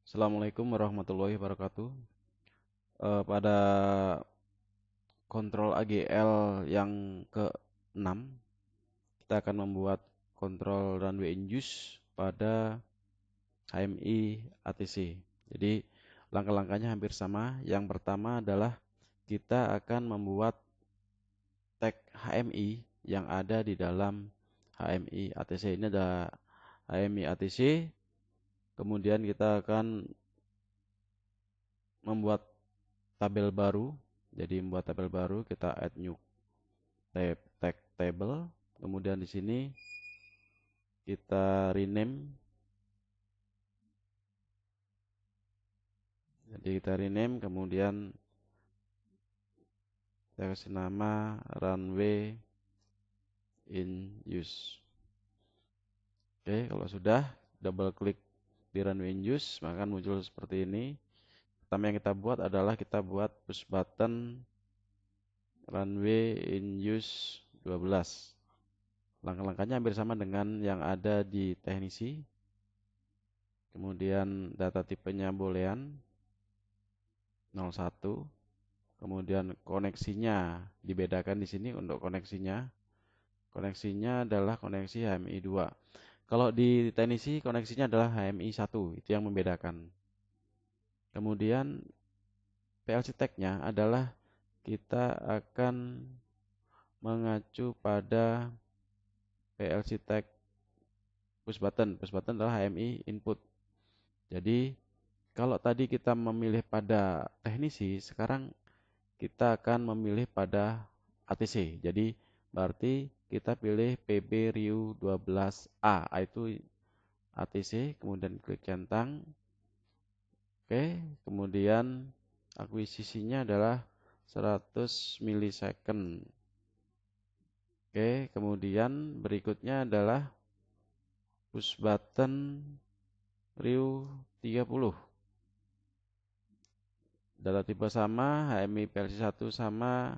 Assalamualaikum warahmatullahi wabarakatuh. Pada kontrol AGL yang ke-6, kita akan membuat kontrol runway induce pada HMI ATC. Jadi, langkah-langkahnya hampir sama. Yang pertama adalah kita akan membuat tag HMI yang ada di dalam HMI ATC. Ini ada HMI ATC. Kemudian kita akan membuat tabel baru. Jadi membuat tabel baru, kita add new tag table. Kemudian di sini kita rename. Jadi kita rename, kemudian kita kasih nama runway in use. Oke, kalau sudah double klik di runway in use, maka muncul seperti ini. Pertama yang kita buat adalah kita buat push button runway in use 12. Langkah-langkahnya hampir sama dengan yang ada di teknisi. Kemudian data tipenya boolean 01. Kemudian koneksinya dibedakan di sini untuk koneksinya. Koneksinya adalah koneksi HMI 2. Kalau di teknisi koneksinya adalah HMI 1, itu yang membedakan. Kemudian PLC tag-nya adalah kita akan mengacu pada PLC tag push button. Push button adalah HMI input. Jadi kalau tadi kita memilih pada teknisi, sekarang kita akan memilih pada ATC. Jadi berarti kita pilih PB Riu 12A, itu ATC, kemudian klik centang. Oke, kemudian akuisisinya adalah 100 milisecond. Oke, kemudian berikutnya adalah push button Riu 30. Data tipe sama, HMI PLC 1 sama,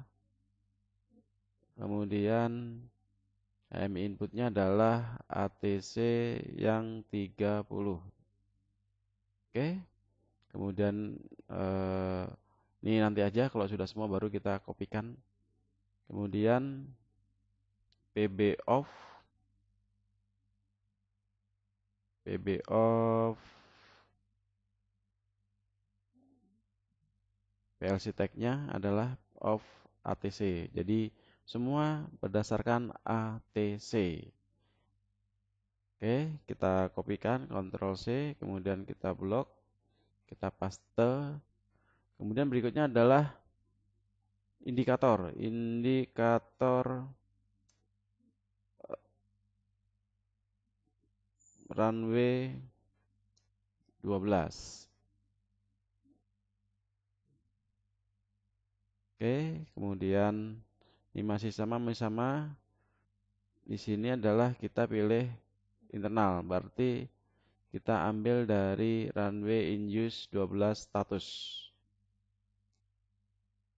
kemudian HMI inputnya adalah ATC yang 30. Oke, kemudian ini nanti aja, kalau sudah semua baru kita kopikan. Kemudian PB off PLC tag-nya adalah off ATC. Jadi semua berdasarkan ATC. Oke, kita kopikan, Ctrl C, kemudian kita blok, kita paste. Kemudian berikutnya adalah indikator runway 12. Oke, kemudian ini masih sama. Di sini adalah kita pilih internal, berarti kita ambil dari runway in use 12 status.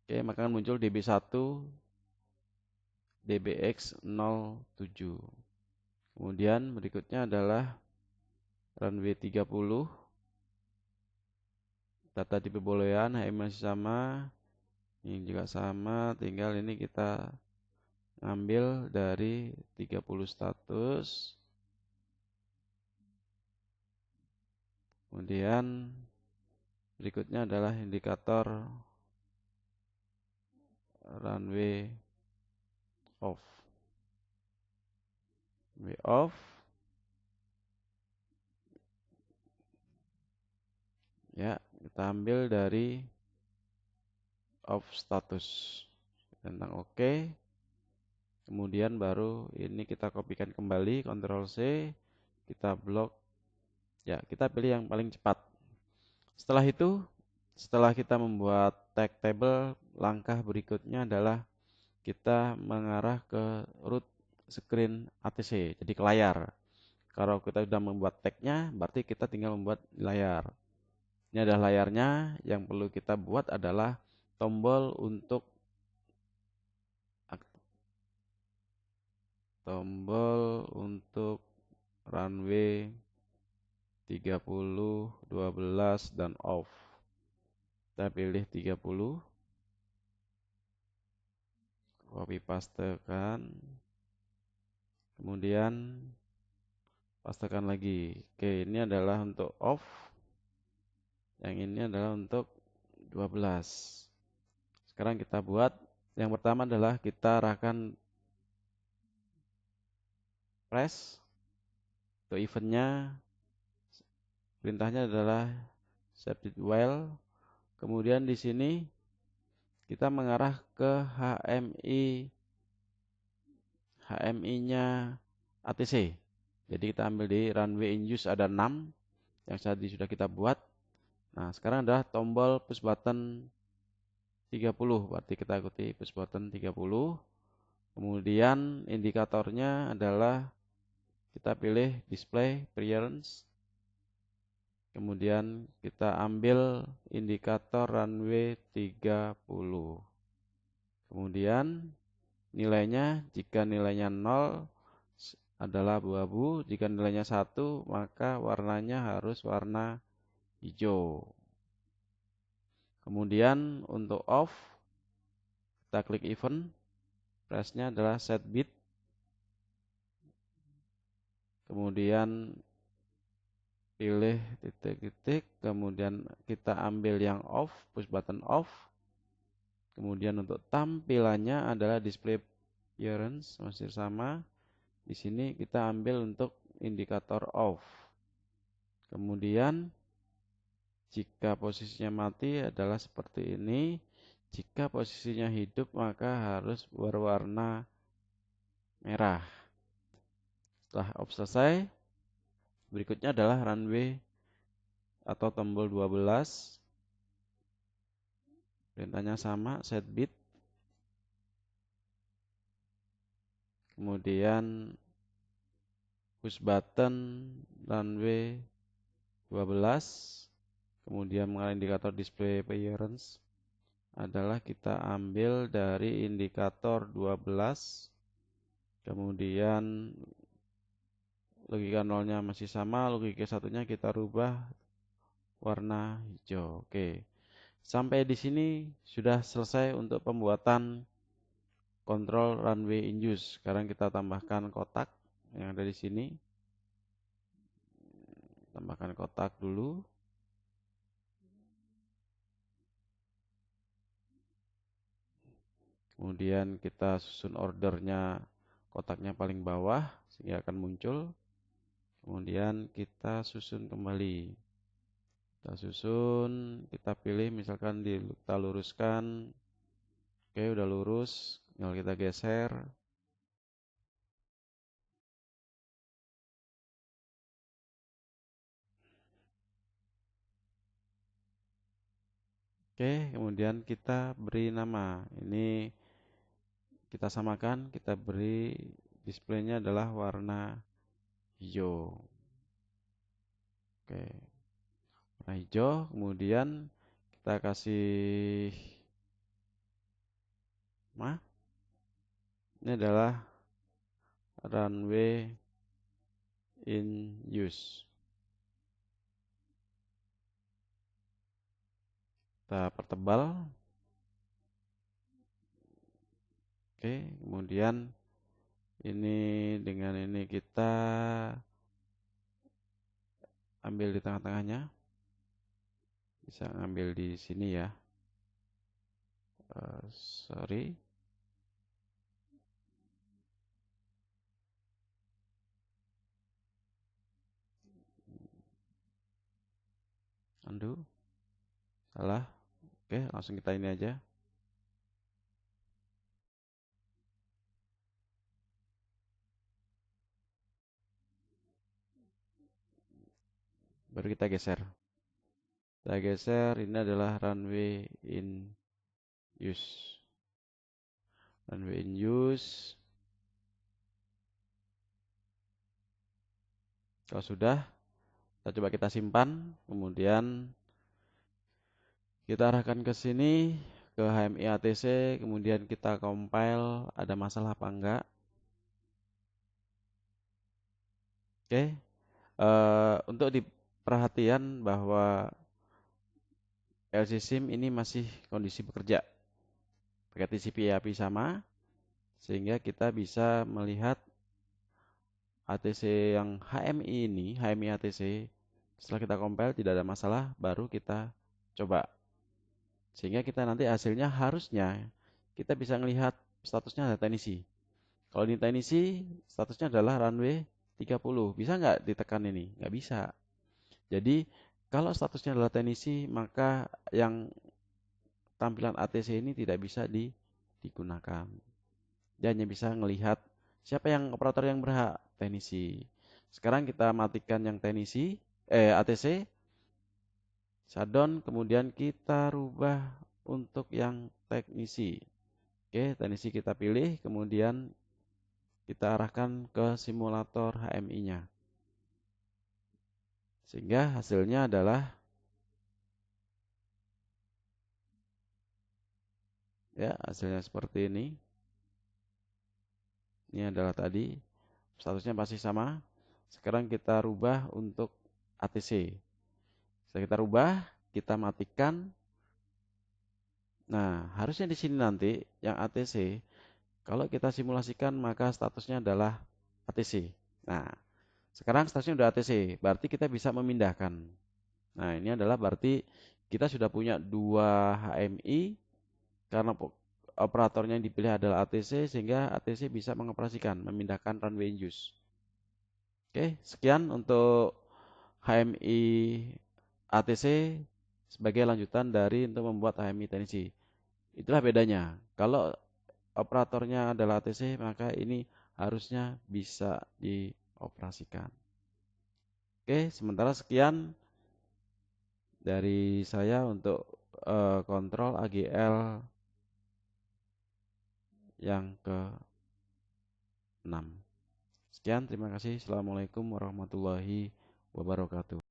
Oke, maka muncul DB1 DBX07. Kemudian berikutnya adalah runway 30. Data tipe boolean HM masih sama. Ini juga sama, tinggal ini kita ambil dari 30 status. Kemudian berikutnya adalah indikator runway off. Runway off. Ya, kita ambil dari off status. Tentang OK. Kemudian baru ini kita kopikan kembali, Ctrl C, kita blok. Ya, kita pilih yang paling cepat. Setelah itu, setelah kita membuat tag table, langkah berikutnya adalah kita mengarah ke root screen ATC, jadi ke layar. Kalau kita sudah membuat tagnya, berarti kita tinggal membuat layar. Ini adalah layarnya. Yang perlu kita buat adalah tombol untuk runway 30, 12, dan off. Kita pilih 30, copy pastekan, kemudian pastekan lagi. Oke, ini adalah untuk off, yang ini adalah untuk 12. Sekarang kita buat, yang pertama adalah kita arahkan press. Untuk eventnya, perintahnya adalah set it while. Kemudian di sini kita mengarah ke HMI-nya ATC. Jadi kita ambil di runway in use ada 6 yang tadi sudah kita buat. Nah, sekarang adalah tombol push button 30. Berarti kita ikuti push button 30. Kemudian indikatornya adalah kita pilih display preference. Kemudian kita ambil indikator runway 30. Kemudian nilainya, jika nilainya 0 adalah abu-abu, jika nilainya 1 maka warnanya harus warna hijau. Kemudian untuk off, kita klik event, pressnya adalah set bit. Kemudian pilih titik-titik, kemudian kita ambil yang off, push button off. Kemudian untuk tampilannya adalah display appearance, masih sama. Di sini kita ambil untuk indikator off. Kemudian jika posisinya mati adalah seperti ini. Jika posisinya hidup maka harus berwarna merah. Setelah off selesai, berikutnya adalah runway atau tombol 12. Perintahnya sama, set bit. Kemudian push button runway 12. Kemudian mengenai indikator display appearance adalah kita ambil dari indikator 12. Kemudian logika nolnya masih sama, logika satunya kita rubah warna hijau. Oke. Sampai di sini sudah selesai untuk pembuatan kontrol runway in use. Sekarang kita tambahkan kotak yang ada di sini. Tambahkan kotak dulu. Kemudian kita susun ordernya, kotaknya paling bawah sehingga akan muncul. Kemudian kita susun kembali. Kita susun, kita pilih misalkan kita luruskan. Oke, udah lurus, tinggal kita geser. Oke, kemudian kita beri nama. Ini kita samakan, kita beri displaynya adalah warna hijau. Oke, warna hijau. Kemudian kita kasih ini adalah runway in use. Kita pertebal. Oke, kemudian ini dengan ini kita ambil di tengah-tengahnya. Bisa ngambil di sini ya. Sorry. Undo. Salah. Oke, langsung kita ini aja. Baru kita geser. Kita geser, ini adalah runway in use. Runway in use. Kalau sudah, kita simpan. Kemudian kita arahkan ke sini, ke HMI ATC. Kemudian kita compile, ada masalah apa enggak. Oke. Untuk di perhatian bahwa LC SIM ini masih kondisi bekerja. Pakai TCP IP sama, sehingga kita bisa melihat ATC yang HMI ini, HMI ATC, setelah kita compile tidak ada masalah, baru kita coba. Sehingga kita nanti hasilnya harusnya kita bisa melihat statusnya ada teknisi. Kalau di teknisi, statusnya adalah runway 30. Bisa nggak ditekan ini? Nggak bisa. Jadi, kalau statusnya adalah teknisi, maka yang tampilan ATC ini tidak bisa digunakan. Dia hanya bisa melihat siapa yang operator yang berhak, teknisi. Sekarang kita matikan yang teknisi, ATC, shutdown, kemudian kita rubah untuk yang teknisi. Oke, teknisi kita pilih, kemudian kita arahkan ke simulator HMI-nya. Sehingga hasilnya adalah ya, hasilnya seperti ini. Ini adalah tadi statusnya masih sama. Sekarang kita rubah untuk ATC. Setelah kita rubah, kita matikan. Nah, harusnya di sini nanti yang ATC, kalau kita simulasikan maka statusnya adalah ATC. Nah, sekarang statusnya sudah ATC, berarti kita bisa memindahkan. Nah, ini adalah berarti kita sudah punya dua HMI karena operatornya yang dipilih adalah ATC sehingga ATC bisa mengoperasikan, memindahkan runway in use. Oke, sekian untuk HMI ATC sebagai lanjutan dari untuk membuat HMI teknisi. Itulah bedanya. Kalau operatornya adalah ATC, maka ini harusnya bisa dioperasikan. Oke, sementara sekian dari saya untuk kontrol AGL yang ke-6. Sekian, terima kasih. Assalamualaikum warahmatullahi wabarakatuh.